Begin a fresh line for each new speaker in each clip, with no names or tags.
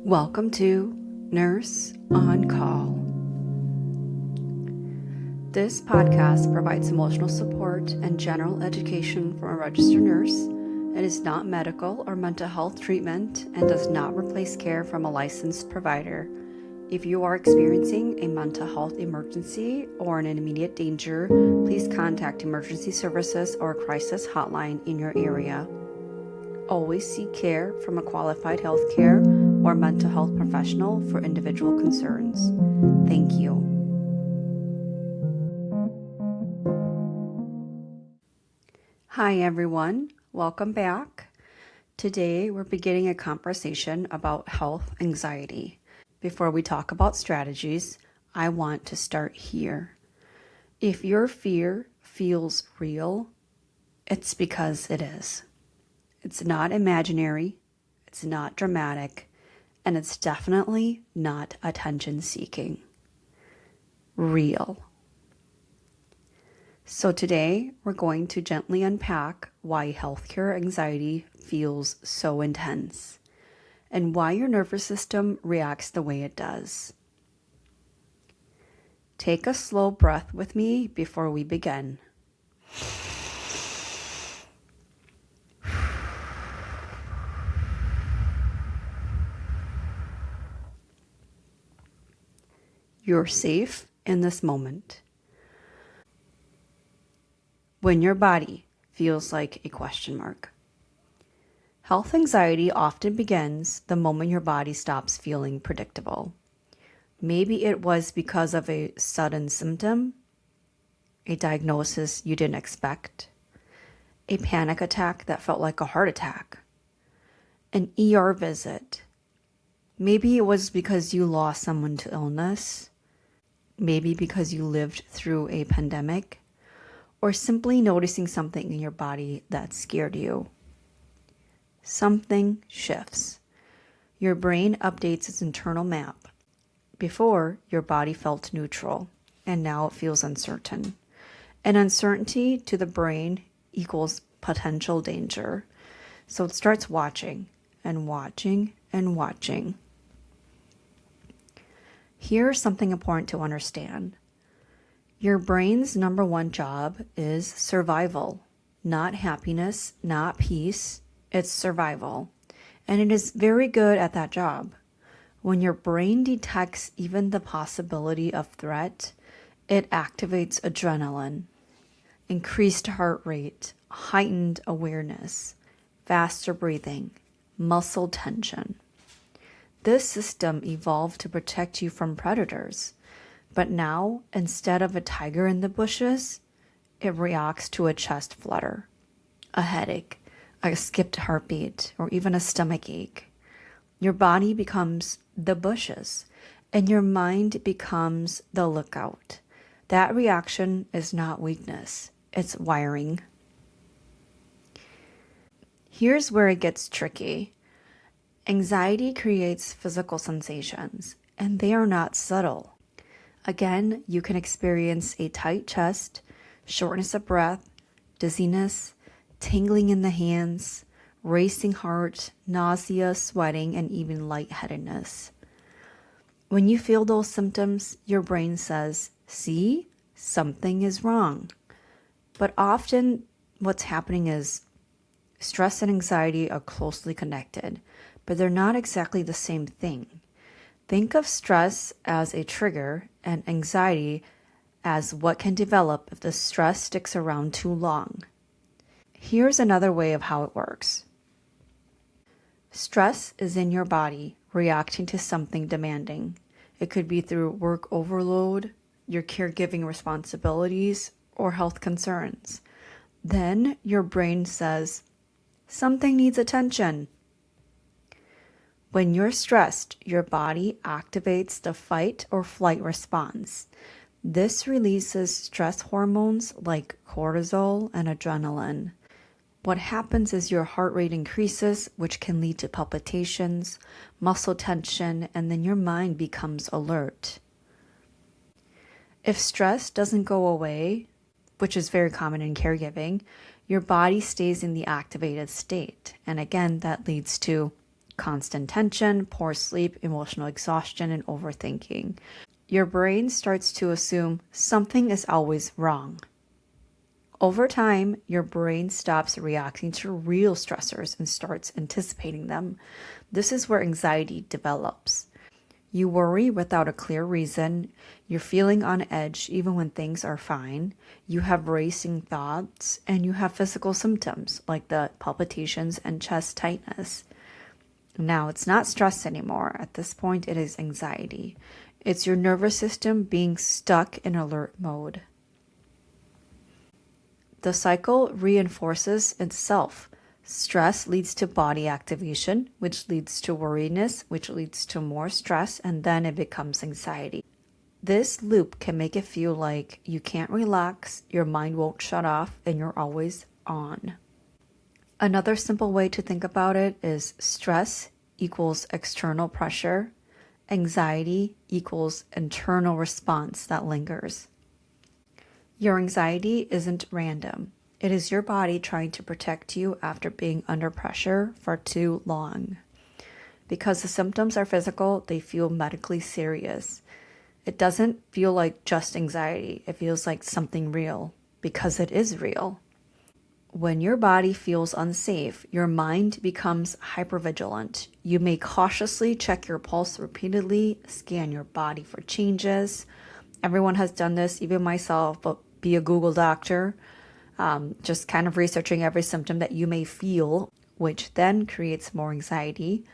Welcome to Nurse on Call. This podcast provides emotional support and general education from a registered nurse. It is not medical or mental health treatment and does not replace care from a licensed provider. If you are experiencing a mental health emergency or an immediate danger, please contact emergency services or a crisis hotline in your area. Always seek care from a qualified healthcare or mental health professional for individual concerns. Thank you. Hi everyone, welcome back. Today we're beginning a conversation about health anxiety. Before we talk about strategies, I want to start here. If your fear feels real, it's because it is. It's not imaginary, it's not dramatic, and it's definitely not attention-seeking. Real. So today, we're going to gently unpack why healthcare anxiety feels so intense and why your nervous system reacts the way it does. Take a slow breath with me before we begin. You're safe in this moment. When your body feels like a question mark. Health anxiety often begins the moment your body stops feeling predictable. Maybe it was because of a sudden symptom, a diagnosis you didn't expect, a panic attack that felt like a heart attack, an ER visit. Maybe it was because you lost someone to illness, maybe because you lived through a pandemic, or simply noticing something in your body that scared you. Something shifts. Your brain updates its internal map. Before, your body felt neutral, and now it feels uncertain. And uncertainty to the brain equals potential danger. So it starts watching and watching and watching. Here's something important to understand. Your brain's number one job is survival, not happiness, not peace. It's survival. And it is very good at that job. When your brain detects even the possibility of threat, it activates adrenaline, increased heart rate, heightened awareness, faster breathing, muscle tension. This system evolved to protect you from predators. But now, instead of a tiger in the bushes, it reacts to a chest flutter, a headache, a skipped heartbeat, or even a stomach ache. Your body becomes the bushes, and your mind becomes the lookout. That reaction is not weakness, it's wiring. Here's where it gets tricky. Anxiety creates physical sensations, and they are not subtle. Again, you can experience a tight chest, shortness of breath, dizziness, tingling in the hands, racing heart, nausea, sweating, and even lightheadedness. When you feel those symptoms, your brain says, "See, something is wrong." But often what's happening is stress and anxiety are closely connected, but they're not exactly the same thing. Think of stress as a trigger and anxiety as what can develop if the stress sticks around too long. Here's another way of how it works. Stress is in your body reacting to something demanding. It could be through work overload, your caregiving responsibilities, or health concerns. Then your brain says, "Something needs attention." When you're stressed, your body activates the fight or flight response. This releases stress hormones like cortisol and adrenaline. What happens is your heart rate increases, which can lead to palpitations, muscle tension, and then your mind becomes alert. If stress doesn't go away, which is very common in caregiving, your body stays in the activated state. And again, that leads to constant tension, poor sleep, emotional exhaustion, and overthinking. Your brain starts to assume something is always wrong. Over time, your brain stops reacting to real stressors and starts anticipating them. This is where anxiety develops. You worry without a clear reason. You're feeling on edge even when things are fine. You have racing thoughts, and you have physical symptoms like the palpitations and chest tightness. Now, it's not stress anymore. At this point, it is anxiety. It's your nervous system being stuck in alert mode. The cycle reinforces itself. Stress leads to body activation, which leads to worriness, which leads to more stress, and then it becomes anxiety. This loop can make it feel like you can't relax, your mind won't shut off, and you're always on. Another simple way to think about it is stress equals external pressure, anxiety equals internal response that lingers. Your anxiety isn't random. It is your body trying to protect you after being under pressure for too long. Because the symptoms are physical, they feel medically serious. It doesn't feel like just anxiety. It feels like something real, because it is real. When your body feels unsafe, your mind becomes hypervigilant. You may cautiously check your pulse repeatedly, scan your body for changes. Everyone has done this, even myself, but be a Google doctor. Just kind of researching every symptom that you may feel, which then creates more anxiety.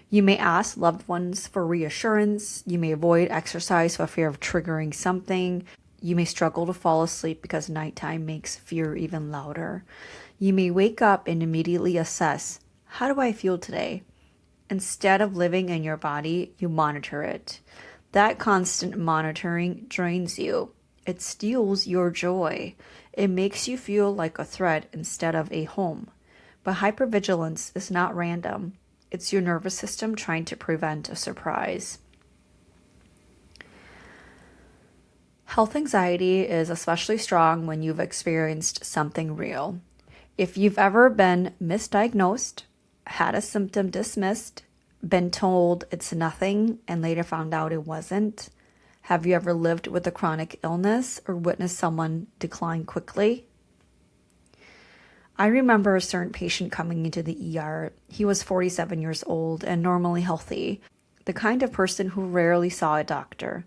You may ask loved ones for reassurance. You may avoid exercise for fear of triggering something. You may struggle to fall asleep because nighttime makes fear even louder. You may wake up and immediately assess, how do I feel today? Instead of living in your body, you monitor it. That constant monitoring drains you. It steals your joy. It makes you feel like a threat instead of a home. But hypervigilance is not random. It's your nervous system trying to prevent a surprise. Health anxiety is especially strong when you've experienced something real. If you've ever been misdiagnosed, had a symptom dismissed, been told it's nothing, and later found out it wasn't, have you ever lived with a chronic illness or witnessed someone decline quickly? I remember a certain patient coming into the ER. He was 47 years old and normally healthy, the kind of person who rarely saw a doctor.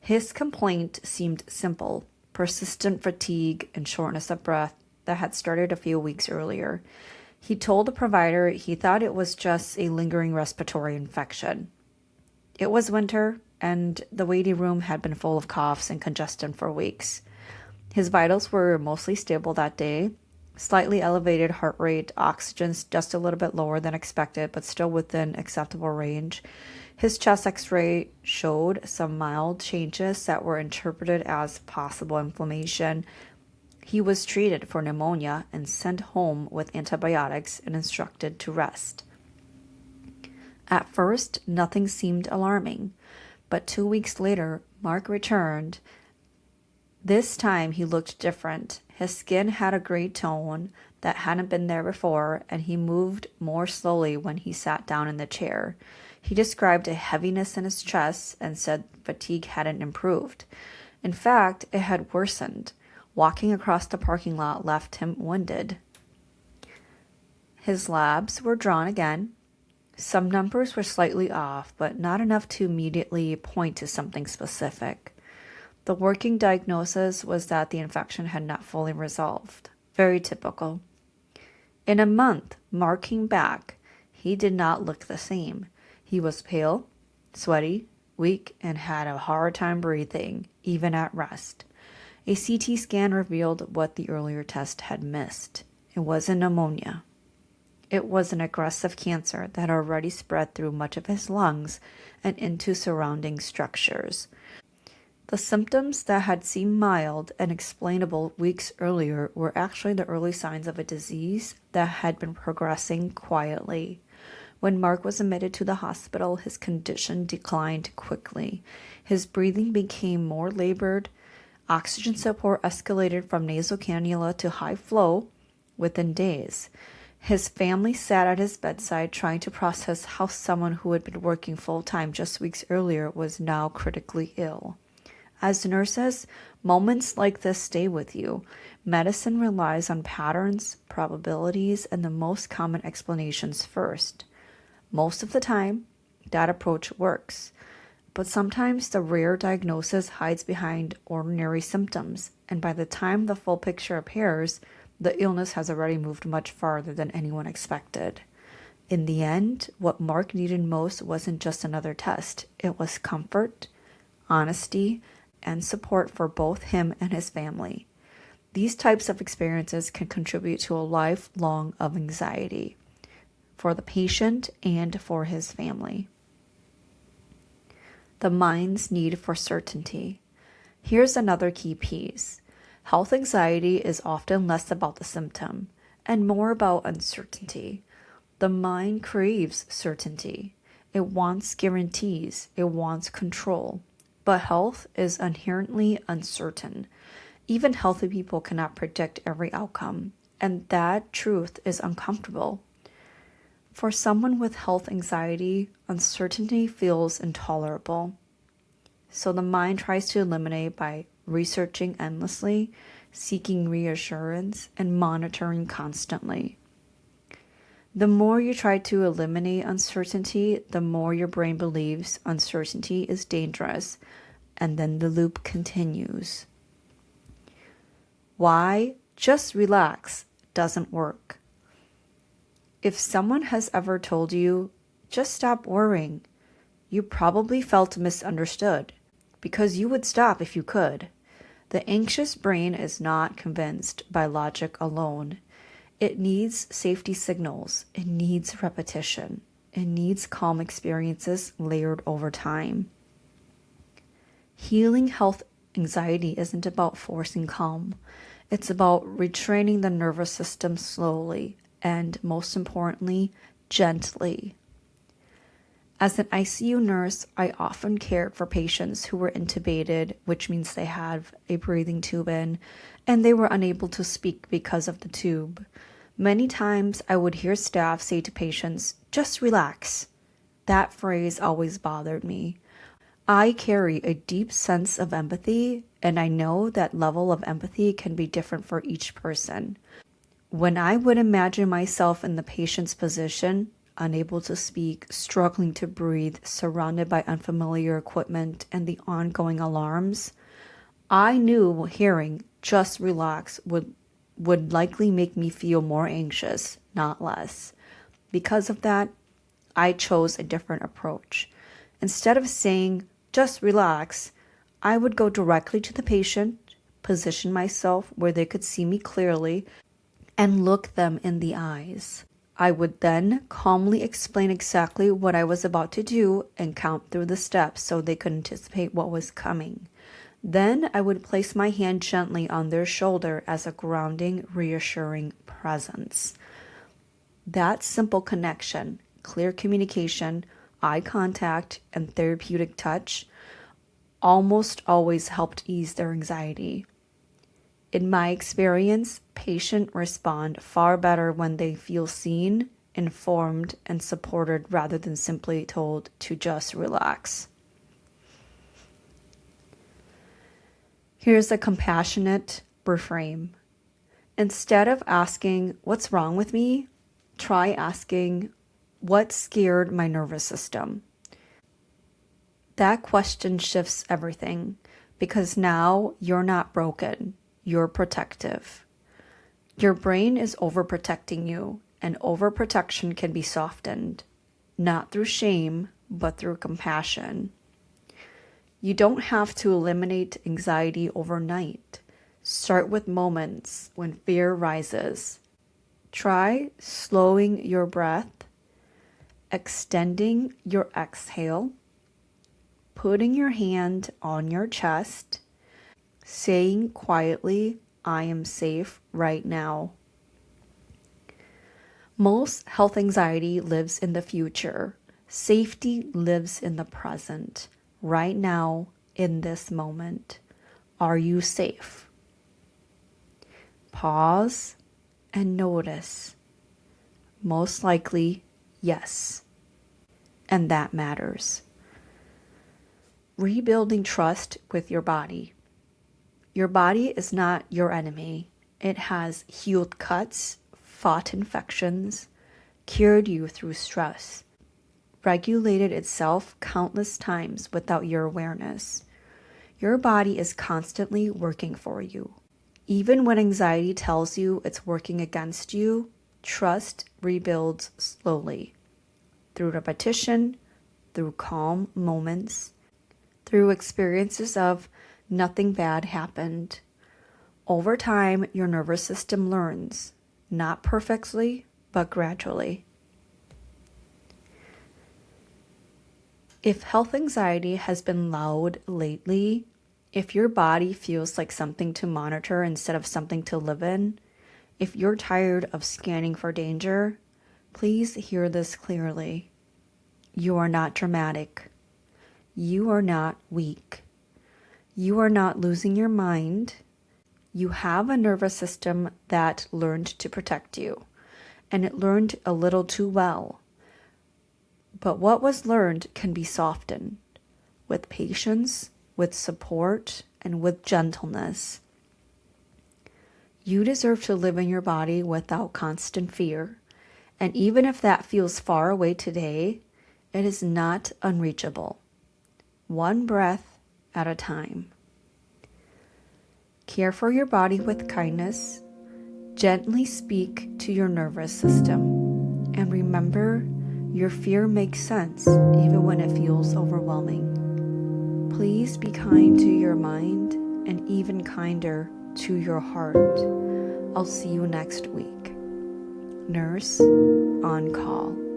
His complaint seemed simple, persistent fatigue and shortness of breath that had started a few weeks earlier. He told the provider he thought it was just a lingering respiratory infection. It was winter, and the waiting room had been full of coughs and congestion for weeks. His vitals were mostly stable that day, slightly elevated heart rate, oxygen's just a little bit lower than expected, but still within acceptable range. His chest x-ray showed some mild changes that were interpreted as possible inflammation. He was treated for pneumonia and sent home with antibiotics and instructed to rest. At first, nothing seemed alarming, but 2 weeks later, Mark returned. This time, he looked different. His skin had a gray tone that hadn't been there before, and he moved more slowly when he sat down in the chair. He described a heaviness in his chest and said fatigue hadn't improved. In fact, it had worsened. Walking across the parking lot left him winded. His labs were drawn again. Some numbers were slightly off, but not enough to immediately point to something specific. The working diagnosis was that the infection had not fully resolved. Very typical. In a month, Mark came back. He did not look the same. He was pale, sweaty, weak, and had a hard time breathing, even at rest. A CT scan revealed what the earlier test had missed. It wasn't pneumonia. It was an aggressive cancer that had already spread through much of his lungs and into surrounding structures. The symptoms that had seemed mild and explainable weeks earlier were actually the early signs of a disease that had been progressing quietly. When Mark was admitted to the hospital, his condition declined quickly. His breathing became more labored. Oxygen support escalated from nasal cannula to high flow within days. His family sat at his bedside trying to process how someone who had been working full-time just weeks earlier was now critically ill. As nurses, moments like this stay with you. Medicine relies on patterns, probabilities, and the most common explanations first. Most of the time, that approach works. But sometimes the rare diagnosis hides behind ordinary symptoms, and by the time the full picture appears, the illness has already moved much farther than anyone expected. In the end, what Mark needed most wasn't just another test. It was comfort, honesty, and support for both him and his family. These types of experiences can contribute to a lifelong of anxiety for the patient and for his family. The mind's need for certainty. Here's another key piece. Health anxiety is often less about the symptom and more about uncertainty. The mind craves certainty. It wants guarantees. It wants control. But health is inherently uncertain. Even healthy people cannot predict every outcome, and that truth is uncomfortable. For someone with health anxiety, uncertainty feels intolerable. So the mind tries to eliminate by researching endlessly, seeking reassurance, and monitoring constantly. The more you try to eliminate uncertainty, the more your brain believes uncertainty is dangerous, and then the loop continues. Why just relax doesn't work. If someone has ever told you, just stop worrying, you probably felt misunderstood, because you would stop if you could. The anxious brain is not convinced by logic alone. It needs safety signals. It needs repetition. It needs calm experiences layered over time. Healing health anxiety isn't about forcing calm. It's about retraining the nervous system slowly and, most importantly, gently. As an ICU nurse, I often cared for patients who were intubated, which means they have a breathing tube in, and they were unable to speak because of the tube. Many times I would hear staff say to patients, "Just relax." That phrase always bothered me. I carry a deep sense of empathy, and I know that level of empathy can be different for each person. When I would imagine myself in the patient's position, unable to speak, struggling to breathe, surrounded by unfamiliar equipment and the ongoing alarms, I knew hearing "just relax" would likely make me feel more anxious, not less. Because of that, I chose a different approach. Instead of saying "just relax," I would go directly to the patient, position myself where they could see me clearly, and look them in the eyes. I would then calmly explain exactly what I was about to do and count through the steps so they could anticipate what was coming. Then I would place my hand gently on their shoulder as a grounding, reassuring presence. That simple connection, clear communication, eye contact, and therapeutic touch almost always helped ease their anxiety. In my experience, patients respond far better when they feel seen, informed, and supported rather than simply told to just relax. Here's a compassionate reframe. Instead of asking, "What's wrong with me?" try asking, "What scared my nervous system?" That question shifts everything, because now you're not broken. You're protective. Your brain is overprotecting you, and overprotection can be softened, not through shame, but through compassion. You don't have to eliminate anxiety overnight. Start with moments when fear rises. Try slowing your breath, extending your exhale, putting your hand on your chest, saying quietly, "I am safe right now." Most health anxiety lives in the future. Safety lives in the present, right now, in this moment. Are you safe? Pause and notice. Most likely, yes. And that matters. Rebuilding trust with your body. Your body is not your enemy. It has healed cuts, fought infections, cured you through stress, regulated itself countless times without your awareness. Your body is constantly working for you. Even when anxiety tells you it's working against you, trust rebuilds slowly. Through repetition, through calm moments, through experiences of nothing bad happened. Over time, your nervous system learns, not perfectly, but gradually. If health anxiety has been loud lately, if your body feels like something to monitor instead of something to live in, if you're tired of scanning for danger, please hear this clearly. You are not dramatic. You are not weak. You are not losing your mind. You have a nervous system that learned to protect you, and it learned a little too well. But what was learned can be softened with patience, with support, and with gentleness. You deserve to live in your body without constant fear, and even if that feels far away today, it is not unreachable. One breath at a time. Care for your body with kindness. Gently speak to your nervous system. And remember, your fear makes sense even when it feels overwhelming. Please be kind to your mind and even kinder to your heart. I'll see you next week. Nurse on call.